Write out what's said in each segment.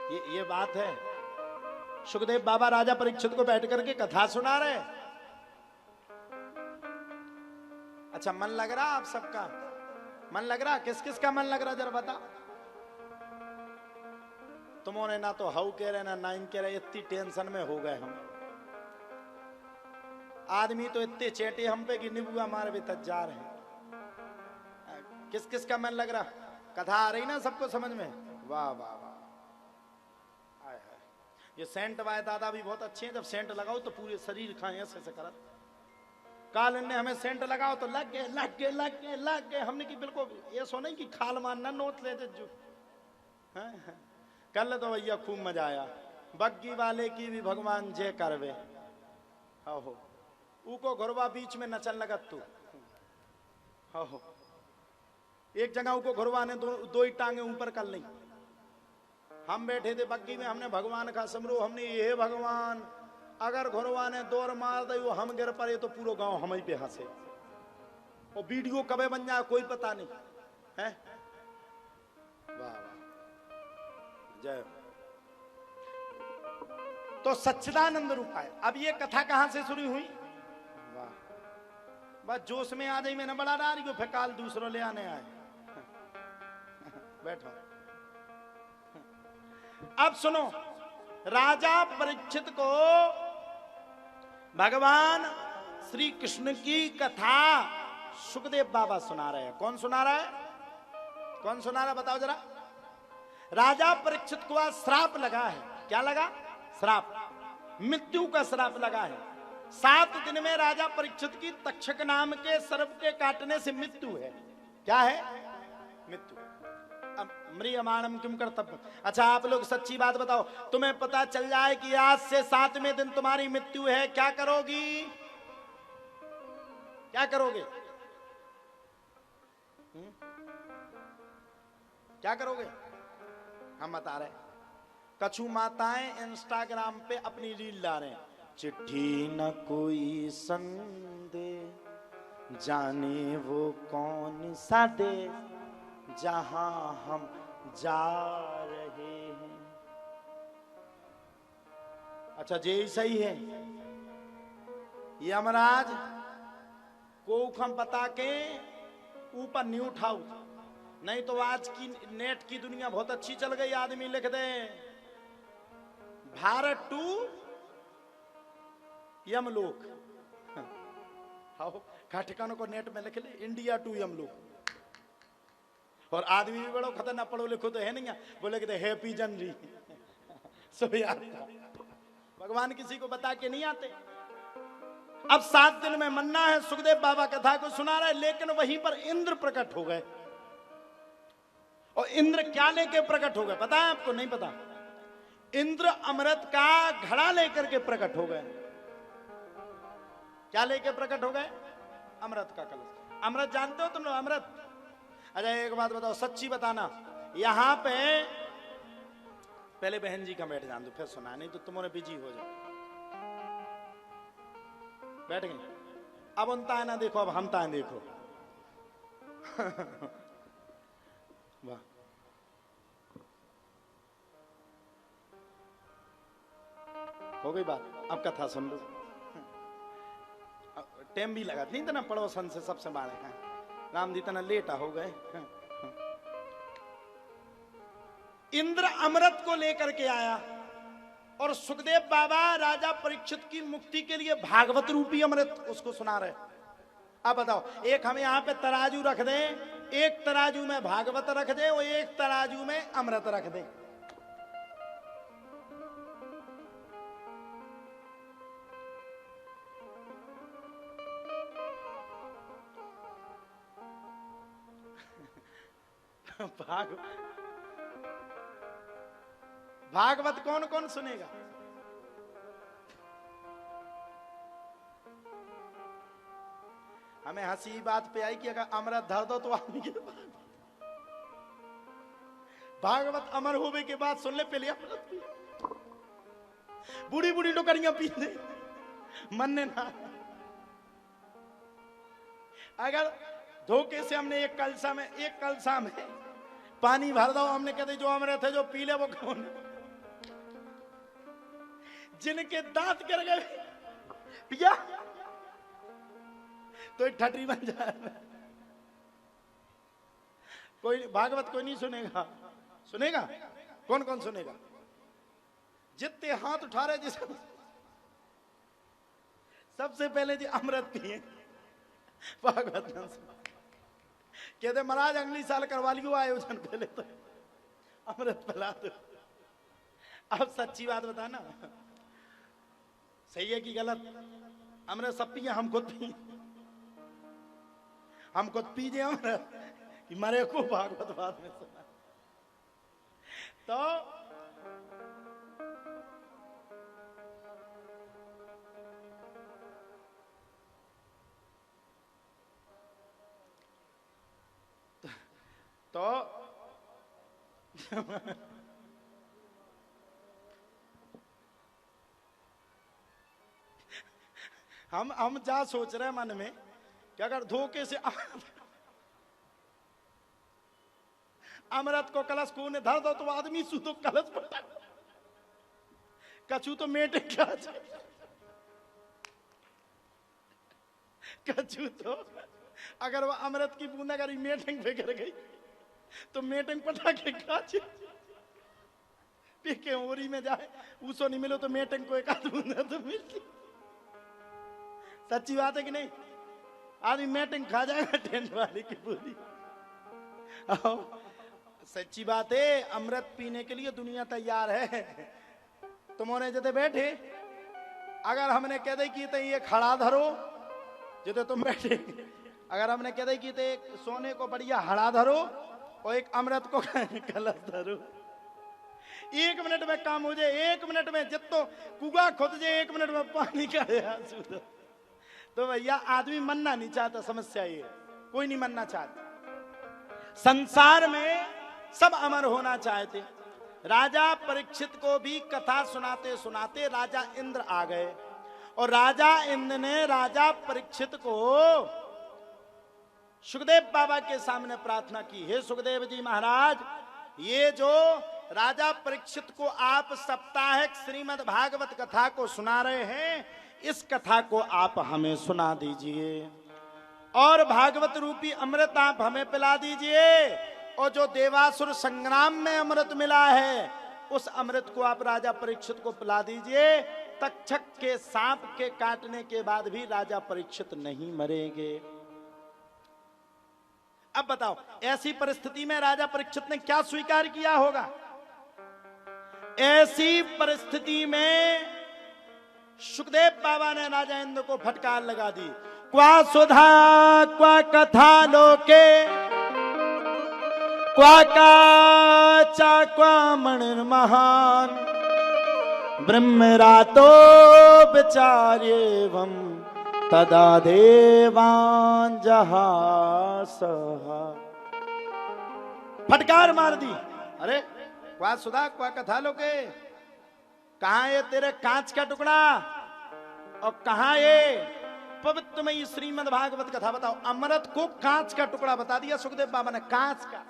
ये बात है। सुखदेव बाबा राजा परीक्षित को बैठ करके कथा सुना रहे। अच्छा, मन लग रहा आप सबका? मन लग रहा? किस किस का मन लग रहा जरा बता। तुमने ना तो हाउ कह रहे ना नाइन कह रहे, इतनी टेंशन में हो गए हम। आदमी तो इतने चेटे हम पे कि निबुआ मार भी तज्जार है। किस किस का मन लग रहा? कथा आ रही ना सबको समझ में? वाह वाह वाह। आय हाय, ये सेंट वाले दादा भी बहुत अच्छे हैं। जब सेंट लगाओ तो पूरे शरीर खाए ऐसे ऐसे करत। काल ने हमें सेंट लगाओ तो लग गए लग गए लग गए लग गए। हमने की बिल्कुल ये सो नहीं कि खाल मारना नोट ले जो। कल तो भैया खूब मजा आया। बग्गी वाले की भी भगवान जय करवे। हो ऊको घुरवा बीच में नचन लगत तू। हो एक जगह को घुरवा ने दो ही टांगे ऊपर कर ली। हम बैठे थे बग्गी में, हमने भगवान का समरो। हमने ये भगवान अगर घुरवा ने दौड़ मार दे वो हम गिर पड़े तो पूरा गांव हम ही पे हंसे। और वीडियो कबे बन जाए कोई पता नहीं है। वाह वाह जय। तो सच्चिदानंद रूप है। अब ये कथा कहां से शुरू हुई? वाह, बस जोश में आ जाई। मैंने बड़ा डाल को फिर काल दूसरों ले आने आए। बैठो। अब सुनो, राजा परीक्षित को भगवान श्री कृष्ण की कथा सुखदेव बाबा सुना रहे हैं। कौन सुना रहा है? कौन सुना रहा है बताओ जरा। राजा परीक्षित को आज श्राप लगा है। क्या लगा? श्राप, मृत्यु का श्राप लगा है। 7 दिन में राजा परीक्षित की तक्षक नाम के सर्प के काटने से मृत्यु है। क्या है? मृत्यु। म्रियमाणम किम कर्तव्य। अच्छा आप लोग सच्ची बात बताओ, तुम्हें पता चल जाए कि आज से 7वें दिन तुम्हारी मृत्यु है, क्या करोगी? क्या करोगे? क्या करोगे? हम बता रहे। कछु माताएं इंस्टाग्राम पे अपनी रील ला रहे हैं। चिट्ठी न कोई संदेश, जाने वो कौन सा देश, जहां हम जा रहे हैं। अच्छा जी सही है। यमराज को हम बता के ऊपर नहीं उठाओ, नहीं तो आज की नेट की दुनिया बहुत अच्छी चल गई। आदमी लिख दे भारत टू यमलोक। हाँ ठिकानों को नेट में लिख ले, इंडिया टू यमलोक। और आदमी भी बड़ो खतरनाक पढ़ो लिखो तो है नहीं, बोले कि हैप्पी जनवरी। सब याद भगवान किसी को बता के नहीं आते। अब 7 दिन में मरना है। सुखदेव बाबा कथा को सुना रहे, लेकिन वहीं पर इंद्र प्रकट हो गए। और इंद्र क्या लेके प्रकट हो गए पता है आपको? नहीं पता। इंद्र अमृत का घड़ा लेकर के प्रकट हो गए। क्या लेके प्रकट हो गए? अमृत का कलश। अमृत जानते हो तुम लोग? अमृत। अच्छा एक बात बताओ, सच्ची बताना। यहां पे पहले बहन जी का बैठ जान दो, फिर सुना, नहीं तो तुम्हारे बिजी हो जाओ। बैठ गई। अब उनता है ना देखो, अब हम ताए देखो। वाह, हो गई बात। अब कथा सुन लो। टाइम भी लगा नहीं, तना पड़ोसन से सबसे बारे हैं राम जी तना लेटा हो गए। इंद्र अमृत को लेकर के आया और सुखदेव बाबा राजा परीक्षित की मुक्ति के लिए भागवत रूपी अमृत उसको सुना रहे। अब बताओ, एक हम यहां पे तराजू रख दें, एक तराजू में भागवत रख दें और एक तराजू में अमृत रख दें, भागवत कौन कौन सुनेगा? हमें हंसी बात पे आई कि अगर अमृत धर दो तो आदमी के भागवत अमर होने के बाद सुन ले पहले अमृत। बूढ़ी बूढ़ी टोकरियां पी ले मन ना। अगर धोखे से हमने एक कलसा में पानी भर दो, हमने कहते जो अमृत है जो पी ले वो कौन? जिनके दांत गिर गए पिया तो एक ठटरी बन जाए। कोई भागवत कोई नहीं सुनेगा, सुनेगा कौन कौन सुनेगा? जितने हाथ उठा रहे जिस सबसे पहले जी अमृत पिए भागवत कहते महाराज अगली साल करवा लियो आयोजन, पहले तो अमृत पिला दो। अब सच्ची बात बताना, सही है कि गलत? अमृत सब पिए, हम खुद पिए, हम खुद पीजे अमृत कि मरे को भागवत बाद में सुना। तो हम जा सोच रहे हैं मन में कि अगर धोखे से अमृत को कलश को ने धर दो तो आदमी सू तो कलश पटा कछू तो मेटे क्या कछू तो अगर वो अमृत की बूंद अगर मेटिंग पे गिर गई तो मेटिंग पटा के काचे पीके ओरी में जाए, उसो नहीं मिलो तो मेटिंग को एक आध बूंद तो मिलती। सच्ची बात है कि नहीं? आदमी मेटिंग खा जाएगा टेंट वाले की पूरी। सच्ची बात है, अमृत पीने के लिए दुनिया तैयार है। तुमने जैसे बैठे अगर हमने कह दे कि ये खड़ा धरो जैसे तुम बैठे, अगर हमने कह दे कि सोने को बढ़िया हड़ा धरो और एक अमृत को कलश धरो, 1 मिनट में काम हो जाए। 1 मिनट में जितो कुआ खुद जाए 1 मिनट में पानी का आंसू दो। तो भैया आदमी मरना नहीं चाहता, समस्या ये कोई नहीं मरना चाहता। संसार में सब अमर होना चाहते। राजा परीक्षित को भी कथा सुनाते सुनाते राजा इंद्र आ गए और राजा इंद्र ने राजा परीक्षित को सुखदेव बाबा के सामने प्रार्थना की, हे सुखदेव जी महाराज, ये जो राजा परीक्षित को आप साप्ताहिक श्रीमद् भागवत कथा को सुना रहे हैं, इस कथा को आप हमें सुना दीजिए और भागवत रूपी अमृत आप हमें पिला दीजिए और जो देवासुर संग्राम में अमृत मिला है उस अमृत को आप राजा परीक्षित को पिला दीजिए। तक्षक के सांप के काटने के बाद भी राजा परीक्षित नहीं मरेंगे। अब बताओ ऐसी परिस्थिति में राजा परीक्षित ने क्या स्वीकार किया होगा? ऐसी परिस्थिति में सुखदेव बाबा ने राजा इंद्र को फटकार लगा दी। क्वा सुधा क्वा कथा लोके क्वा काचा क्वा मणिर्महान ब्रह्मरातो विचार्येवं तदा देवान जहासहा। फटकार मार दी। अरे क्वा सुधा क्वा कथा लोके, कहां ये तेरे कांच का टुकड़ा और कहां ये पवित्रमयी श्रीमद् भागवत कथा? बताओ, अमृत को कांच का टुकड़ा बता दिया सुखदेव बाबा ने, कांच का।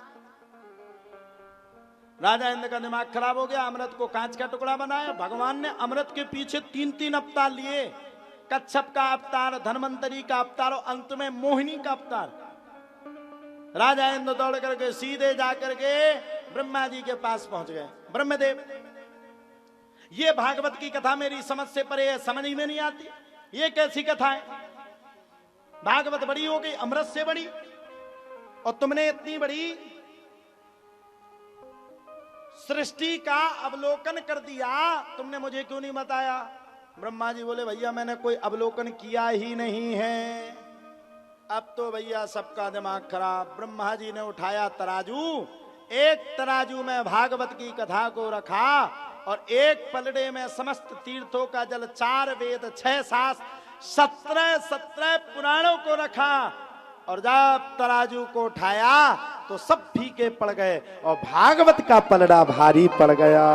राजा इंद्र का दिमाग खराब हो गया, अमृत को कांच का टुकड़ा बनाया। भगवान ने अमृत के पीछे 3-3 अवतार लिए, कच्छप का अवतार, धन्वंतरी का अवतार और अंत में मोहिनी का अवतार। राजा इंद्र दौड़ करके सीधे जाकर के ब्रह्मा जी के पास पहुंच गए। ब्रह्मदेव, ये भागवत की कथा मेरी समझ से परे है, समझ में नहीं आती, ये कैसी कथा है? भागवत बड़ी हो गई अमृत से बड़ी, और तुमने इतनी बड़ी सृष्टि का अवलोकन कर दिया, तुमने मुझे क्यों नहीं बताया? ब्रह्मा जी बोले, भैया मैंने कोई अवलोकन किया ही नहीं है। अब तो भैया सबका दिमाग खराब। ब्रह्मा जी ने उठाया तराजू, एक तराजू में भागवत की कथा को रखा और एक पलड़े में समस्त तीर्थों का जल, 4 वेद, 6 शास्त्र, 17 पुराणों को रखा और जब तराजू को उठाया तो सब फीके पड़ गए और भागवत का पलड़ा भारी पड़ गया।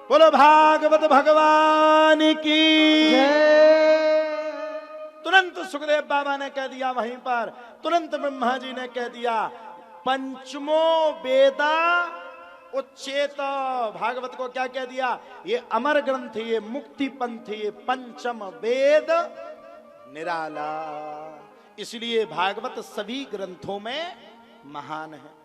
बोलो भागवत भगवान की जय। तुरंत सुखदेव बाबा ने कह दिया, वहीं पर तुरंत ब्रह्मा जी ने कह दिया, पंचमो वेदा उच्चेत भागवत को क्या कह दिया? ये अमर ग्रंथ, ये मुक्ति पंथ, ये पंचम वेद निराला। इसलिए भागवत सभी ग्रंथों में महान है।